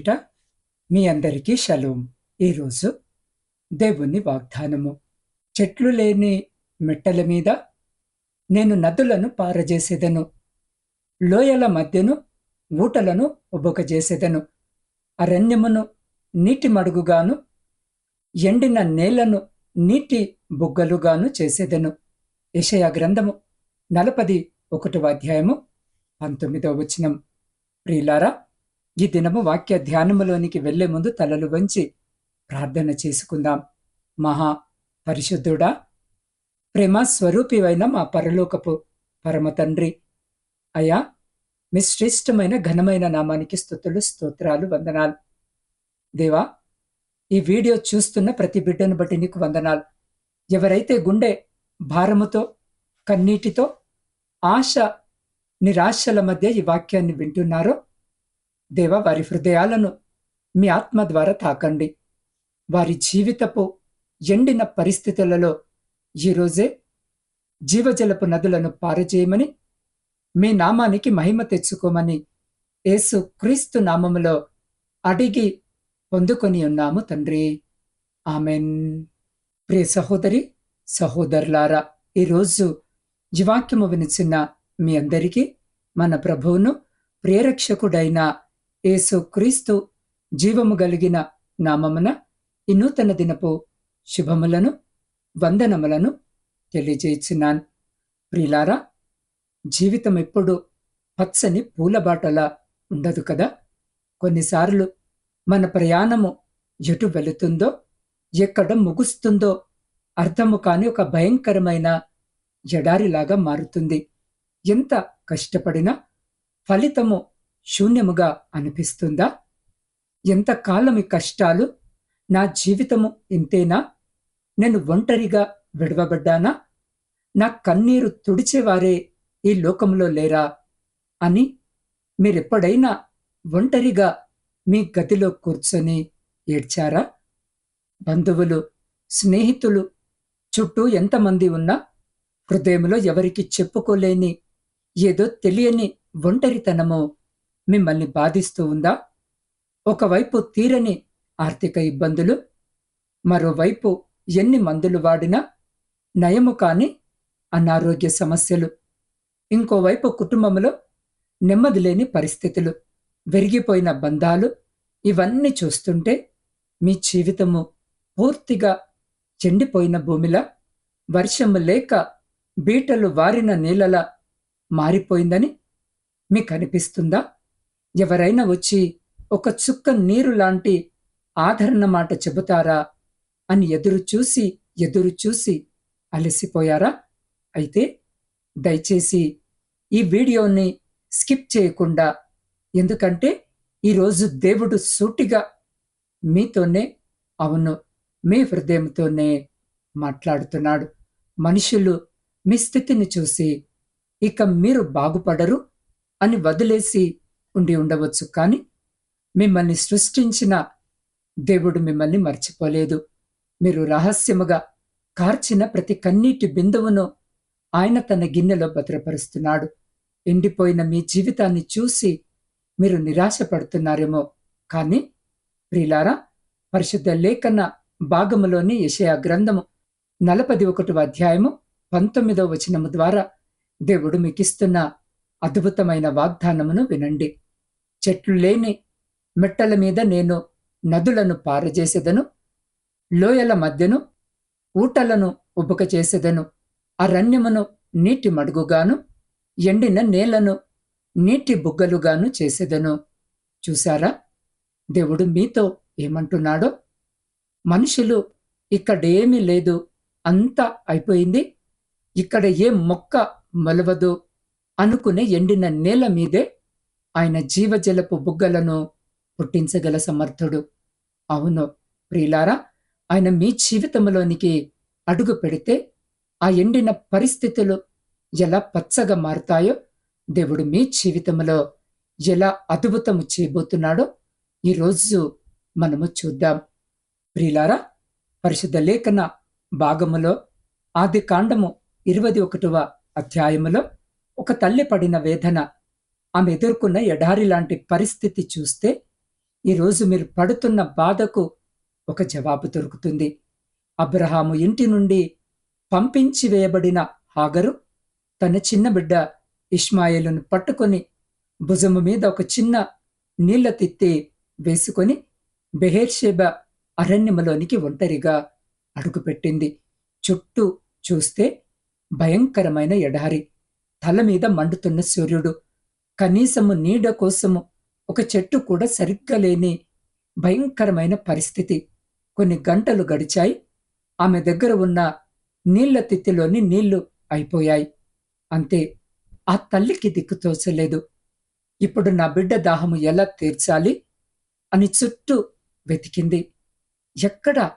పేరిట మీ అందరికీ షలోం. ఈరోజు దేవుని వాగ్దానము. చెట్లు లేని మెట్టల మీద నేను నదులను పారజేసెదను, లోయల మధ్యను ఊటలను ఉబుకజేసెదను, అరణ్యమును నీటి మడుగుగాను, ఎండిన నేలను నీటి బుగ్గలుగాను చేసెదను. యెషయా గ్రంథము 41వ అధ్యాయము 19వ వచనం. ప్రియులారా, ఈ దినము వాక్య ధ్యానములోనికి వెళ్లే ముందు తలలు వంచి ప్రార్థన చేసుకుందాం. మహా పరిశుద్ధుడా, ప్రేమ స్వరూపివైన మా పరలోకపు పరమ తండ్రి, అయ్యా, మీ శ్రేష్టమైన ఘనమైన నామానికి స్తుతులు, స్తోత్రాలు, వందనాలు. దేవా, ఈ వీడియో చూస్తున్న ప్రతి బిడ్డను బట్టి నీకు వందనాలు. ఎవరైతే గుండె భారముతో, కన్నీటితో, ఆశ నిరాశల మధ్య ఈ వాక్యాన్ని వింటున్నారో, దేవా, వారి హృదయాలను మీ ఆత్మ ద్వారా తాకండి. వారి జీవితపు ఎండిన పరిస్థితులలో ఈరోజే జీవజలపు నదులను పారజేయమని, మీ నామానికి మహిమ తెచ్చుకోమని యేసు క్రీస్తు నామములో అడిగి పొందుకొని ఉన్నాము తండ్రి. ఆమెన్. ప్రియ సహోదరి సహోదరులారా, ఈరోజు ఈ వాక్యము వినిచిన మీ అందరికీ మన ప్రభువును ప్రియరక్షకుడైన యేసు క్రీస్తు జీవము కలిగిన నామమున ఈ నూతన దినపు శుభములను, వందనములను తెలియజేయుచున్నాను. ప్రియులారా, జీవితం ఎప్పుడు పచ్చని పూలబాటలా ఉండదు కదా. కొన్నిసార్లు మన ప్రయాణము ఎటు వెళుతుందో, ఎక్కడ ముగుస్తుందో అర్థము కాని ఒక భయంకరమైన ఎడారిలాగా మారుతుంది. ఎంత కష్టపడినా ఫలితము శూన్యముగా అనిపిస్తుందా? ఎంతకాలం ఈ కష్టాలు, నా జీవితము ఇంతేనా, నేను ఒంటరిగా విడవబడ్డానా, నా కన్నీరు తుడిచేవారే ఈ లోకంలో లేరా అని మీరెప్పుడైనా ఒంటరిగా మీ గదిలో కూర్చొని ఏడ్చారా? బంధువులు, స్నేహితులు చుట్టూ ఎంతమంది ఉన్నా హృదయంలో ఎవరికి చెప్పుకోలేని ఏదో తెలియని ఒంటరితనము మిమ్మల్ని బాధిస్తూ ఉందా? ఒకవైపు తీరని ఆర్థిక ఇబ్బందులు, మరోవైపు ఎన్ని మందులు వాడినా నయము కాని అనారోగ్య సమస్యలు, ఇంకోవైపు కుటుంబంలో నెమ్మది లేని పరిస్థితులు, విరిగిపోయిన బంధాలు. ఇవన్నీ చూస్తుంటే మీ జీవితము పూర్తిగా చెండిపోయిన భూమిలా, వర్షము లేక బీటలు వారిన నీళ్ళలా మారిపోయిందని మీకు అనిపిస్తుందా? ఎవరైనా వచ్చి ఒక చుక్క నీరు లాంటి ఆదరణ మాట చెబుతారా అని ఎదురు చూసి అలసిపోయారా? అయితే దయచేసి ఈ వీడియోని స్కిప్ చేయకుండా, ఎందుకంటే ఈరోజు దేవుడు సూటిగా మీతోనే, అవును, మీ హృదయంతోనే మాట్లాడుతున్నాడు. మనుషులు మీ స్థితిని చూసి ఇక మీరు బాగుపడరు అని వదిలేసి ఉండి ఉండవచ్చు, కానీ మిమ్మల్ని సృష్టించిన దేవుడు మిమ్మల్ని మర్చిపోలేదు. మీరు రహస్యముగా కార్చిన ప్రతి కన్నీటి బిందువును ఆయన తన గిన్నెలో భద్రపరుస్తున్నాడు. ఎండిపోయిన మీ జీవితాన్ని చూసి మీరు నిరాశపడుతున్నారేమో, కానీ ప్రియులారా, పరిశుద్ధ లేఖన భాగములోని యెషయా గ్రంథము 41వ అధ్యాయము 19వ వచనము ద్వారా దేవుడు మీకిస్తున్న అద్భుతమైన వాగ్దానమును వినండి. చెట్లు లేని మెట్టల మీద నేను నదులను పారజేసెదను, లోయల మధ్యను ఊటలను ఉబుక చేసెదను, అరణ్యమును నీటి మడుగుగాను, ఎండిన నేలను నీటి బుగ్గలుగాను చేసెదను. చూసారా దేవుడు మీతో ఏమంటున్నాడో? మనుషులు ఇక్కడేమీ లేదు, అంతా అయిపోయింది, ఇక్కడ ఏ మొక్క మొలవదు అనుకునే ఎండిన నేల మీదే ఆయన జీవజలపు బుగ్గలను పుట్టించగల సమర్థుడు. అవును ప్రియులారా, ఆయన మీ జీవితంలోనికి అడుగు పెడితే ఆ ఎండిన పరిస్థితులు ఎలా పచ్చగా మారుతాయో, దేవుడు మీ జీవితంలో ఎలా అద్భుతము చేయబోతున్నాడో ఈరోజు మనము చూద్దాం. ప్రియులారా, పరిశుద్ధ లేఖన భాగములో ఆది కాండము 21వ అధ్యాయములో ఒక తల్లి పడిన వేదన, ఆమె ఎదుర్కొన్న ఎడారి లాంటి పరిస్థితి చూస్తే ఈరోజు మీరు పడుతున్న బాధకు ఒక జవాబు దొరుకుతుంది. అబ్రహాము ఇంటి నుండి పంపించి వేయబడిన హాగరు తన చిన్న బిడ్డ ఇష్మాయేలును పట్టుకొని భుజము మీద ఒక చిన్న నీళ్ల తిత్తి వేసుకొని బెహేర్షెబా అరణ్యములోనికి ఒంటరిగా అడుగుపెట్టింది. చుట్టూ చూస్తే భయంకరమైన ఎడారి, తల మీద మండుతున్న సూర్యుడు, కనీసము నీడ కోసము ఒక చెట్టు కూడా సరిగ్గా లేని భయంకరమైన పరిస్థితి. కొన్ని గంటలు గడిచాయి. ఆమె దగ్గర ఉన్న నీళ్ల తిత్తిలోని నీళ్లు అయిపోయాయి. అంతే. ఆ తల్లికి దిక్కు తోచలేదు. ఇప్పుడు నా బిడ్డ దాహము ఎలా తీర్చాలి అని చుట్టూ వెతికింది. ఎక్కడా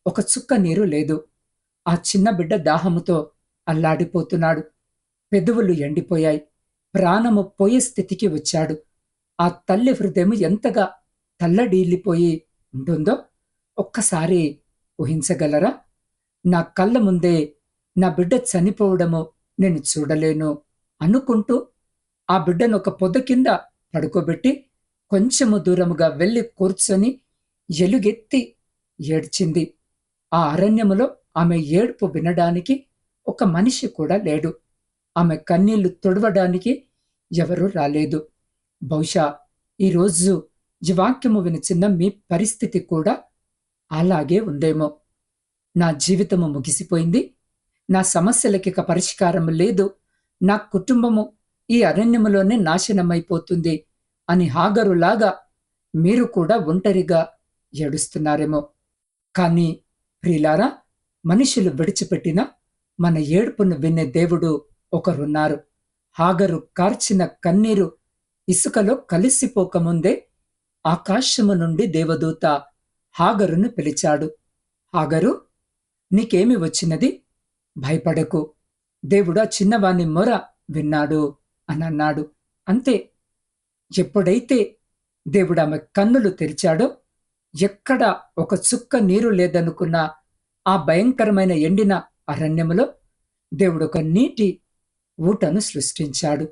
ఒక చుక్క నీరు లేదు. ఆ చిన్న బిడ్డ దాహముతో అల్లాడిపోతున్నాడు. పెదవులు ఎండిపోయాయి. ప్రాణము పోయే స్థితికి వచ్చాడు. ఆ తల్లి హృదయం ఎంతగా తల్లడీలిపోయి ఉంటుందో ఒక్కసారి ఊహించగలరా? నా కళ్ళ ముందే నా బిడ్డ చనిపోవడము నేను చూడలేను అనుకుంటూ ఆ బిడ్డను ఒక పొద కింద పడుకోబెట్టి కొంచెము దూరముగా వెళ్లి కూర్చొని ఎలుగెత్తి ఏడ్చింది. ఆ అరణ్యములో ఆమె ఏడుపు వినడానికి ఒక మనిషి కూడా లేడు. ఆమె కన్నీళ్లు తుడవడానికి ఎవరూ రాలేదు. బహుశా ఈరోజు ఈ వాక్యము వినిచిన్న మీ పరిస్థితి కూడా అలాగే ఉందేమో. నా జీవితము ముగిసిపోయింది, నా సమస్యలకి ఇక పరిష్కారం లేదు, నా కుటుంబము ఈ అరణ్యములోనే నాశనమైపోతుంది అని హాగరులాగా మీరు కూడా ఒంటరిగా ఏడుస్తున్నారేమో. కానీ ప్రియులారా, మనుషులు విడిచిపెట్టిన మన ఏడుపును వినే దేవుడు ఒకరున్నారు. హాగరు కార్చిన కన్నీరు ఇసుకలో కలిసిపోకముందే ఆకాశము నుండి దేవదూత హాగరును పిలిచాడు. హాగరు, నీకేమి వచ్చినది? భయపడకు, దేవుడు ఆ చిన్నవాని మొర విన్నాడు అని అన్నాడు. అంతే. ఎప్పుడైతే దేవుడు ఆమె కన్నులు తెరిచాడో, ఎక్కడ ఒక చుక్క నీరు లేదనుకున్న ఆ భయంకరమైన ఎండిన అరణ్యములో దేవుడు ఒక నీటి ఊటను సృష్టించాడు.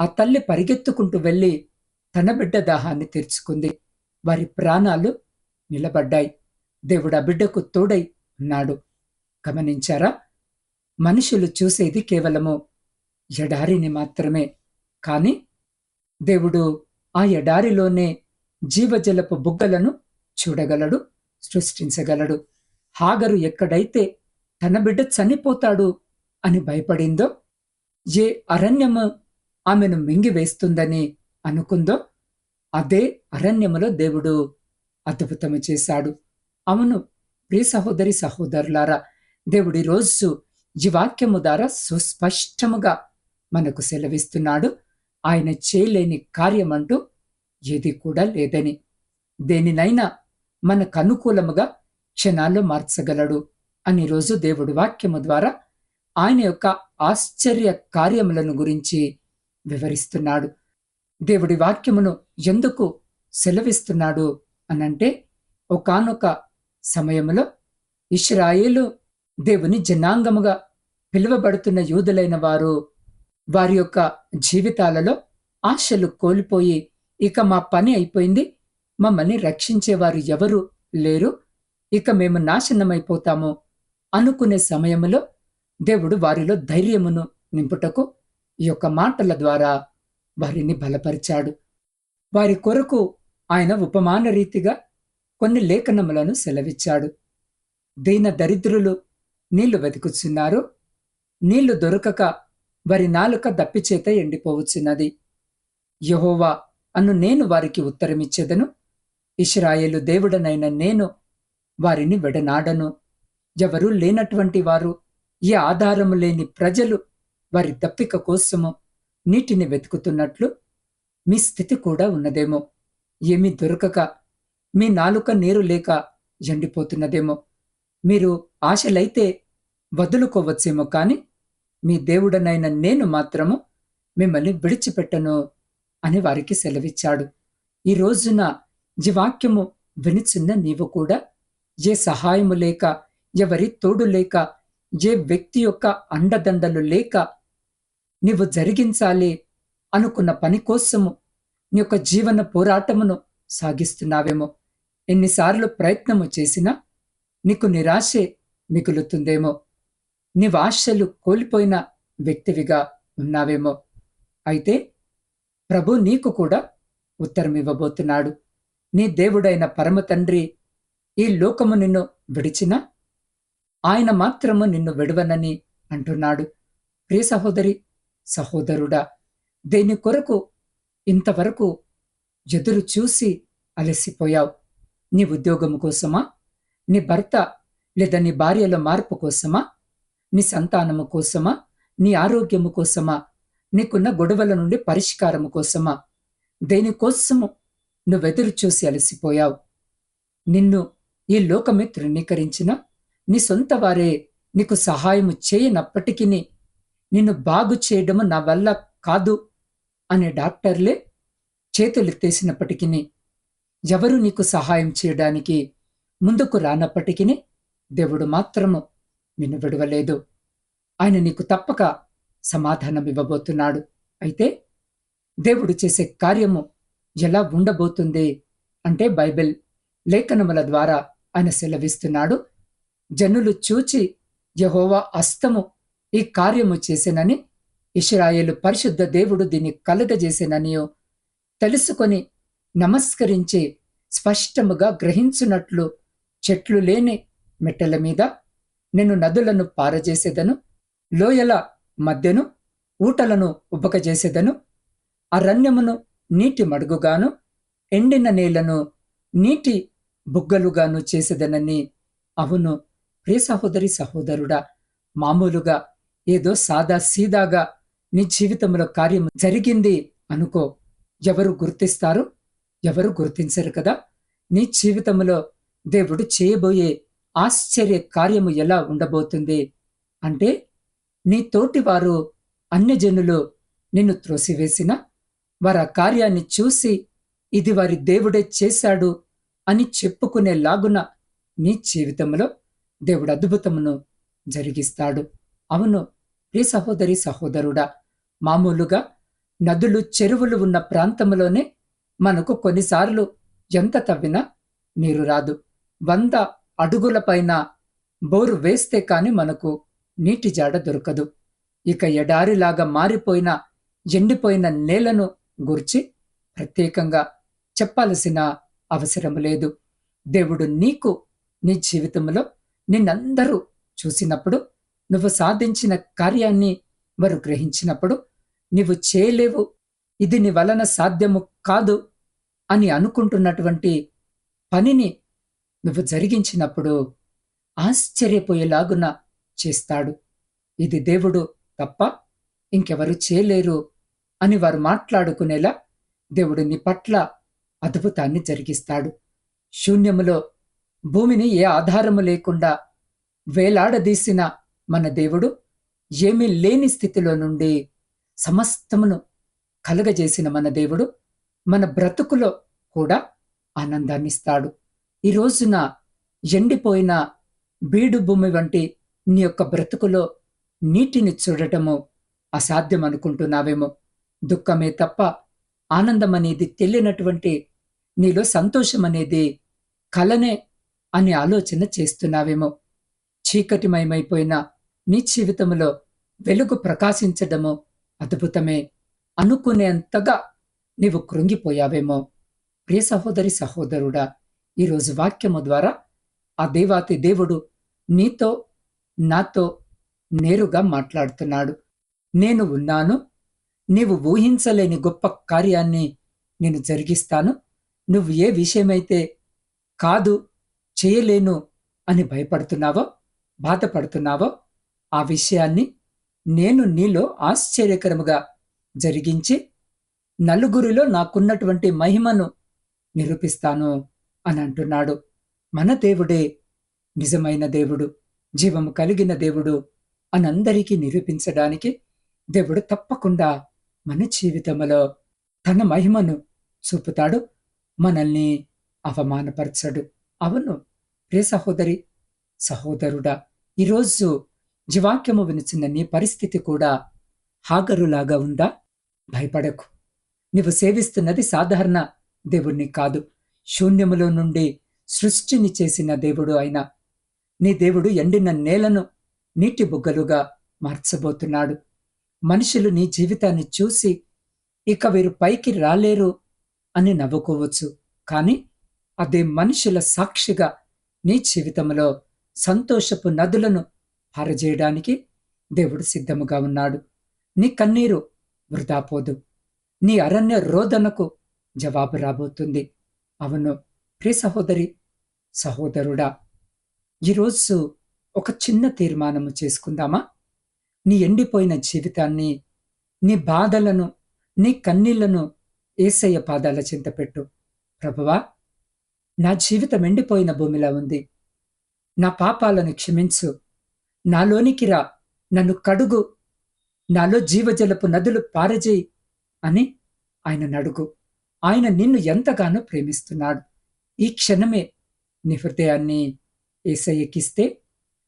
ఆ తల్లి పరిగెత్తుకుంటూ వెళ్ళి తన బిడ్డ దాహాన్ని తీర్చుకుంది. వారి ప్రాణాలు నిలబడ్డాయి. దేవుడు ఆ బిడ్డకు తోడై ఉన్నాడు. గమనించారా? మనుషులు చూసేది కేవలము ఎడారిని మాత్రమే. కాని దేవుడు ఆ ఎడారిలోనే జీవజలపు బుగ్గలను చూడగలడు, సృష్టించగలడు. హాగరు ఎక్కడైతే తన బిడ్డ చనిపోతాడు అని భయపడిందో, ఏ అరణ్యము ఆమెను మింగివేస్తుందని అనుకుందో, అదే అరణ్యములో దేవుడు అద్భుతము చేశాడు. అవును ప్రియ సహోదరి సహోదరులారా, దేవుడి రోజు ఈ వాక్యము ద్వారా సుస్పష్టముగా మనకు సెలవిస్తున్నాడు. ఆయన చేయలేని కార్యమంటూ ఏది కూడా లేదని. దేనినైనా మనకు అనుకూలముగా క్షణాల్లో మార్చగలడు అని రోజు దేవుడి వాక్యము ద్వారా ఆయన యొక్క ఆశ్చర్య కార్యములను గురించి వివరిస్తున్నాడు. దేవుడి వాక్యమును ఎందుకు సెలవిస్తున్నాడు అనంటే, ఒకానొక సమయములో ఇశ్రాయేలు దేవుని జనాంగముగా పిలువబడుతున్న యూదులైన వారు వారి యొక్క జీవితాలలో ఆశలు కోల్పోయి, ఇక మా పని అయిపోయింది, మమ్మల్ని రక్షించేవారు ఎవరు లేరు, ఇక మేము నాశనమైపోతాము అనుకునే సమయములో దేవుడు వారిలో ధైర్యమును నింపుటకు ఈ యొక్క మాటల ద్వారా వారిని బలపరిచాడు. వారి కొరకు ఆయన ఉపమాన రీతిగా కొన్ని లేఖనములను సెలవిచ్చాడు. దీన దరిద్రులు నీళ్లు వెతుకుచున్నారు, నీళ్లు దొరకక వారి నాలుక దప్పిచేత ఎండిపోవచ్చున్నది. యెహోవా అను నేను వారికి ఉత్తరమిచ్చెదను, ఇశ్రాయేలు దేవుడనైన నేను వారిని విడనాడను. ఎవరూ లేనటువంటి వారు, ఏ ఆధారము లేని ప్రజలు వారి దప్పిక కోసము నీటిని వెతుకుతున్నట్లు మీ స్థితి కూడా ఉన్నదేమో. ఏమీ దొరకక మీ నాలుక నీరు లేక ఎండిపోతున్నదేమో. మీరు ఆశలైతే వదులుకోవచ్చేమో, కాని మీ దేవుడనైన నేను మాత్రము మిమ్మల్ని విడిచిపెట్టను అని వారికి సెలవిచ్చాడు. ఈ రోజున ఈ వాక్యము వినిచున్న నీవు కూడా ఏ సహాయము లేక, ఎవరి తోడు లేక, ఏ వ్యక్తి యొక్క అండదండలు లేక నీవు జరిగించాలి అనుకున్న పని కోసము నీ యొక్క జీవన పోరాటమును సాగిస్తున్నావేమో. ఎన్నిసార్లు ప్రయత్నము చేసినా నీకు నిరాశే మిగులుతుందేమో. నీవు ఆశలు కోల్పోయిన వ్యక్తివిగా ఉన్నావేమో. అయితే ప్రభు నీకు కూడా ఉత్తరమివ్వబోతున్నాడు. నీ దేవుడైన పరమ తండ్రి ఈ లోకము నిన్ను విడిచినా ఆయన మాత్రము నిన్ను విడవనని అంటున్నాడు. ప్రియ సహోదరి, సహోదరుడా, దేని కొరకు ఇంతవరకు ఎదురు చూసి అలసిపోయావు? నీ ఉద్యోగము కోసమా? నీ భర్త లేదా నీ భార్యల మార్పు కోసమా? నీ సంతానము కోసమా? నీ ఆరోగ్యము కోసమా? నీకున్న గొడవల నుండి పరిష్కారము కోసమా? దేనికోసము నువ్వెదురు చూసి అలసిపోయావు? నిన్ను ఈ లోకమే తృణీకరించిన, నీ సొంత వారే నీకు సహాయము చేయనప్పటికీ నిన్ను బాగు చేయడము నా వల్ల కాదు అనే డాక్టర్లే చేతులెత్తేసినప్పటికీ, ఎవరు నీకు సహాయం చేయడానికి ముందుకు రానప్పటికీ దేవుడు మాత్రము నిన్ను విడవలేదు. ఆయన నీకు తప్పక సమాధానం ఇవ్వబోతున్నాడు. అయితే దేవుడు చేసే కార్యము ఎలా ఉండబోతుంది అంటే, బైబిల్ లేఖనముల ద్వారా ఆయన సెలవిస్తున్నాడు. జనులు చూచి యెహోవా హస్తము ఈ కార్యము చేసెనని, ఇశ్రాయేలు పరిశుద్ధ దేవుడు దీన్ని కలుగజేసెననియో తెలుసుకొని నమస్కరించి స్పష్టముగా గ్రహించున్నట్లు చెట్లు లేని మెట్టల మీద నేను నదులను పారజేసేదను, లోయల మధ్యను ఊటలను ఉబ్బకజేసేదను, అరణ్యమును నీటి మడుగుగాను ఎండిన నేలను నీటి బుగ్గలుగాను చేసేదనని. అవును ప్రియ సహోదరి, సహోదరుడా, మామూలుగా ఏదో సాదా సీదాగా నీ జీవితంలో కార్యం జరిగింది అనుకో, ఎవరు గుర్తిస్తారు? ఎవరు గుర్తించరు కదా. నీ జీవితంలో దేవుడు చేయబోయే ఆశ్చర్య కార్యము ఎలా ఉండబోతుంది అంటే, నీ తోటి వారు అన్యజనులు నిన్ను త్రోసివేసిన వారి ఆ కార్యాన్ని చూసి ఇది వారి దేవుడే చేశాడు అని చెప్పుకునేలాగున నీ జీవితంలో దేవుడు అద్భుతమును జరిగిస్తాడు. అవును ప్రియ సహోదరి, సహోదరుడా, మామూలుగా నదులు చెరువులు ఉన్న ప్రాంతంలోనే మనకు కొన్నిసార్లు ఎంత తవ్వినా నీరు రాదు. 100 అడుగుల పైన బోరు వేస్తే కాని మనకు నీటి జాడ దొరకదు. ఇక ఎడారిలాగా మారిపోయిన ఎండిపోయిన నేలను గురించి ప్రత్యేకంగా చెప్పాల్సిన అవసరం లేదు. దేవుడు నీకు నీ జీవితంలో నిన్నందరూ చూసినప్పుడు, నువ్వు సాధించిన కార్యాన్ని వారు గ్రహించినప్పుడు, నీవు చేయలేవు, ఇది నీ వలన సాధ్యము కాదు అని అనుకుంటున్నటువంటి పనిని నువ్వు జరిగించినప్పుడు ఆశ్చర్యపోయేలాగున చేస్తాడు. ఇది దేవుడు తప్ప ఇంకెవరు చేయలేరు అని వారు మాట్లాడుకునేలా దేవుడు నీ పట్ల అద్భుతాన్ని జరిగిస్తాడు. శూన్యములో భూమిని ఏ ఆధారము లేకుండా వేలాడదీసిన మన దేవుడు ఏమీ లేని స్థితిలో నుండి సమస్తమును కలుగజేసిన మన దేవుడు మన బ్రతుకులో కూడా ఆనందాన్నిస్తాడు. ఈ రోజున ఎండిపోయిన బీడు భూమి వంటి నీ యొక్క బ్రతుకులో నీటిని చూడటము అసాధ్యం అనుకుంటున్నావేమో. దుఃఖమే తప్ప ఆనందం అనేది తెలియనటువంటి నీలో సంతోషం అనేది కలనే అని ఆలోచన చేస్తున్నావేమో. చీకటిమయమైపోయిన నీ జీవితంలో వెలుగు ప్రకాశించడము అద్భుతమే అనుకునేంతగా నీవు కృంగిపోయావేమో. ప్రియ సహోదరి, సహోదరుడా, ఈరోజు వాక్యము ద్వారా ఆ దేవాతి దేవుడు నీతో నాతో నేరుగా మాట్లాడుతున్నాడు. నేను ఉన్నాను, నీవు ఊహించలేని గొప్ప కార్యాన్ని నేను జరిగిస్తాను. నువ్వు ఏ విషయమైతే కాదు, చేయలేను అని భయపడుతున్నావో, బాధపడుతున్నావో ఆ విషయాన్ని నేను నీలో ఆశ్చర్యకరముగా జరిగించి నలుగురిలో నాకున్నటువంటి మహిమను నిరూపిస్తాను అని అంటున్నాడు. మన దేవుడే నిజమైన దేవుడు, జీవము కలిగిన దేవుడు అని అందరికీ నిరూపించడానికి దేవుడు తప్పకుండా మన జీవితంలో తన మహిమను చూపుతాడు, మనల్ని అవమానపరచడు. అవును ప్రియ సహోదరి, సహోదరుడా, ఈరోజు జీవాక్యము వినిచిన నీ పరిస్థితి కూడా హాగరులాగా ఉందా? భయపడకు. నీవు సేవిస్తున్నది సాధారణ దేవుణ్ణి కాదు, శూన్యములో నుండి సృష్టిని చేసిన దేవుడు అయిన నీ దేవుడు ఎండిన నేలను నీటి బుగ్గలుగా మార్చబోతున్నాడు. మనుషులు నీ జీవితాన్ని చూసి ఇక వీరు పైకి రాలేరు అని నవ్వుకోవచ్చు. కానీ అదే మనుషుల సాక్షిగా నీ జీవితంలో సంతోషపు నదులను పారజేయడానికి దేవుడు సిద్ధముగా ఉన్నాడు. నీ కన్నీరు వృధా పోదు. నీ అరణ్య రోదనకు జవాబు రాబోతుంది. అవును ప్రియ సహోదరి, సహోదరుడా, ఈరోజు ఒక చిన్న తీర్మానము చేసుకుందామా? నీ ఎండిపోయిన జీవితాన్ని, నీ బాధలను, నీ కన్నీళ్లను యేసయ్య పాదాల చెంత పెట్టు. ప్రభువా, నా జీవితం ఎండిపోయిన భూమిలా ఉంది. నా పాపాలను క్షమించు. నాలోనికి రా, నన్ను కడుగు, నాలో జీవజలపు నదులు పారజేయి అని ఆయనను అడుగు. ఆయన నిన్ను ఎంతగానో ప్రేమిస్తున్నాడు. ఈ క్షణమే నీ హృదయాన్ని యేసయ్యకిస్తే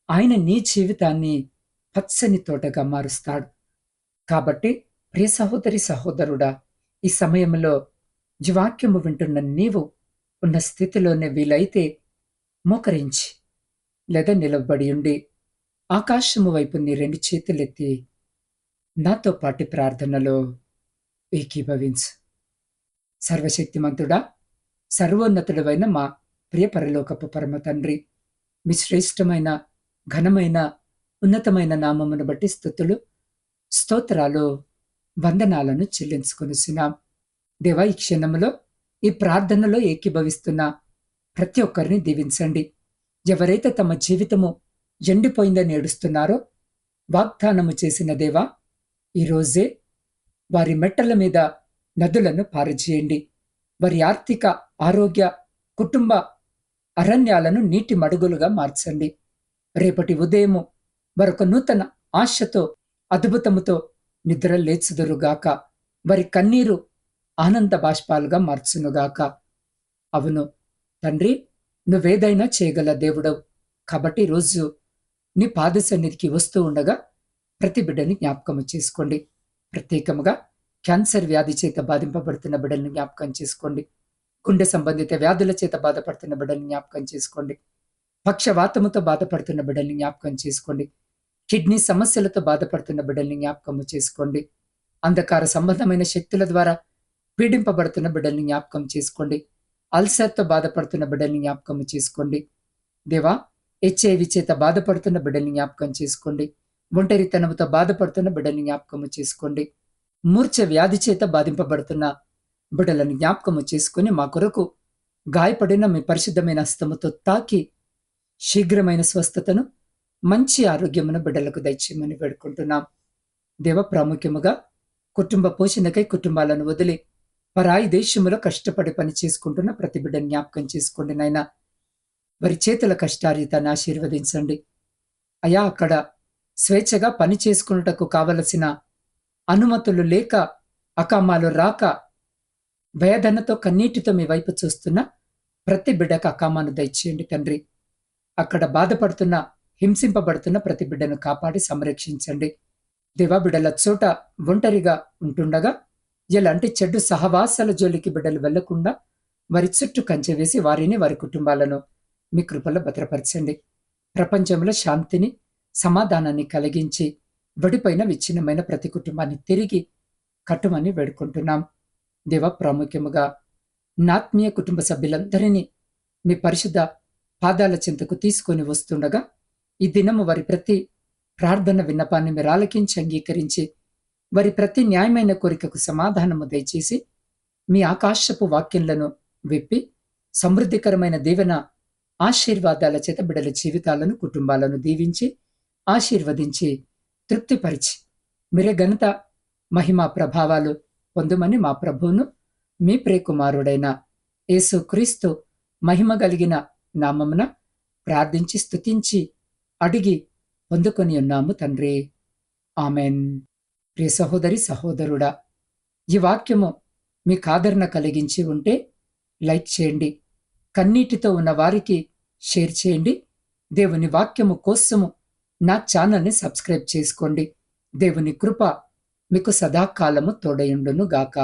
ఆయన నీ జీవితాన్ని పచ్చని తోటగా మారుస్తాడు. కాబట్టి ప్రియ సహోదరి, సహోదరుడా, ఈ సమయంలో ఈ వాక్యము వింటున్న నీవు ఉన్న స్థితిలోనే వీలైతే మోకరించి లేదా నిలబడి ఉండి ఆకాశము వైపు నీ 2 చేతులెత్తి నాతో పాటి ప్రార్థనలో ఏకీభవించు. సర్వశక్తిమంతుడా, సర్వోన్నతుడవైన మా ప్రియ పరలోకపు పరమ తండ్రి, మీ శ్రేష్టమైన, ఘనమైన, ఉన్నతమైన నామమును బట్టి స్తుతులు, స్తోత్రాలు, వందనాలను చెల్లించుకొనిస్తున్నాం. దేవా, ఈ క్షణంలో ఈ ప్రార్థనలో ఏకీభవిస్తున్న ప్రతి ఒక్కరిని దీవించండి. ఎవరైతే తమ జీవితము ఎండిపోయిందని ఏడుస్తున్నారో వాగ్దానము చేసిన దేవా, ఈరోజే వారి మెట్టల మీద నదులను పారజేయండి. వారి ఆర్థిక, ఆరోగ్య, కుటుంబ అరణ్యాలను నీటి మడుగులుగా మార్చండి. రేపటి ఉదయము మరొక నూతన ఆశతో, అద్భుతముతో నిద్ర లేచుదురుగాక. వారి కన్నీరు ఆనంద బాష్పాలుగా మార్చునుగాక. అవును తండ్రి, నువ్వేదైనా చేయగల దేవుడవు. కాబట్టి రోజు నీ పాద సన్నిధికి వస్తూ ఉండగా ప్రతి బిడ్డని జ్ఞాపకము చేసుకోండి. ప్రత్యేకముగా క్యాన్సర్ వ్యాధి చేత బాధింపబడుతున్న బిడ్డల్ని జ్ఞాపకం చేసుకోండి. గుండె సంబంధిత వ్యాధుల చేత బాధపడుతున్న బిడ్డల్ని జ్ఞాపకం చేసుకోండి. పక్షవాతముతో బాధపడుతున్న బిడ్డల్ని జ్ఞాపకం చేసుకోండి. కిడ్నీ సమస్యలతో బాధపడుతున్న బిడ్డల్ని జ్ఞాపకము చేసుకోండి. అంధకార సంబంధమైన శక్తుల ద్వారా పీడింపబడుతున్న బిడ్డల్ని జ్ఞాపకం చేసుకోండి. అల్సర్తో బాధపడుతున్న బిడ్డల్ని జ్ఞాపకము చేసుకోండి. దేవా, హెచ్ఐవి చేత బాధపడుతున్న బిడ్డల్ని జ్ఞాపకం చేసుకోండి. ఒంటరితనముతో బాధపడుతున్న బిడ్డల్ని జ్ఞాపకము చేసుకోండి. మూర్ఛ వ్యాధి చేత బాధింపబడుతున్న బిడ్డలను జ్ఞాపకము చేసుకుని మా కొరకు గాయపడిన మీ పరిశుద్ధమైన హస్తముతో తాకి శీఘ్రమైన స్వస్థతను, మంచి ఆరోగ్యమును బిడ్డలకు దయచేయమని వేడుకుంటున్నాం. దేవ, ప్రాముఖ్యముగా కుటుంబ పోషణకై కుటుంబాలను వదిలి పరాయి దేశములో కష్టపడి పని చేసుకుంటున్న ప్రతి బిడ్డను జ్ఞాపకం చేసుకోండి నాయనా. వారి చేతుల కష్టార్జితాన్ని ఆశీర్వదించండి అయా. అక్కడ స్వేచ్ఛగా పని చేసుకున్నటకు కావలసిన అనుమతులు లేక, అకామాలు రాక, వేదనతో కన్నీటితో మీ వైపు చూస్తున్న ప్రతి బిడ్డకు అకామాను దయచేయండి తండ్రి. అక్కడ బాధపడుతున్న, హింసింపబడుతున్న ప్రతి బిడ్డను కాపాడి సంరక్షించండి దేవా. బిడ్డల చోట ఒంటరిగా ఉంటుండగా ఎలాంటి చెడ్డు సహవాసాల జోలికి బిడ్డలు వెళ్లకుండా వారి చుట్టూ కంచె వేసి వారిని, వారి కుటుంబాలను మీ కృపలో భద్రపరచండి. ప్రపంచంలో శాంతిని, సమాధానాన్ని కలిగించి విడిపోయిన, విచ్ఛిన్నమైన ప్రతి కుటుంబాన్ని తిరిగి కట్టుమని వేడుకుంటున్నాం దేవ. ప్రాముఖ్యముగా నాత్మీయ కుటుంబ సభ్యులందరినీ మీ పరిశుద్ధ పాదాల చెంతకు తీసుకొని వస్తుండగా ఈ దినము వారి ప్రతి ప్రార్థన విన్నపాన్ని మీరు ఆలకించి అంగీకరించి వారి ప్రతి న్యాయమైన కోరికకు సమాధానము దయచేసి మీ ఆకాశపు వాక్యములను విప్పి సమృద్ధికరమైన దీవెన ఆశీర్వాదాల చేత బిడ్డల జీవితాలను, కుటుంబాలను దీవించి ఆశీర్వదించి తృప్తిపరిచి మీరే ఘనత, మహిమ, ప్రభావాలు పొందుమని మా ప్రభువును, మీ ప్రియకుమారుడైన యేసుక్రీస్తు మహిమ కలిగిన నామమున ప్రార్థించి స్తుతించి అడిగి పొందుకొని ఉన్నాము తండ్రి. ఆమెన్. ప్రియ సహోదరి, సహోదరుడా, ఈ వాక్యము మీకు ఆదరణ కలిగించి ఉంటే లైక్ చేయండి. కన్నీటితో ఉన్న వారికి షేర్ చేయండి. దేవుని వాక్యము కోసము నా ఛానల్ని సబ్స్క్రైబ్ చేసుకోండి. దేవుని కృప మీకు సదాకాలము తోడయుండును గాక.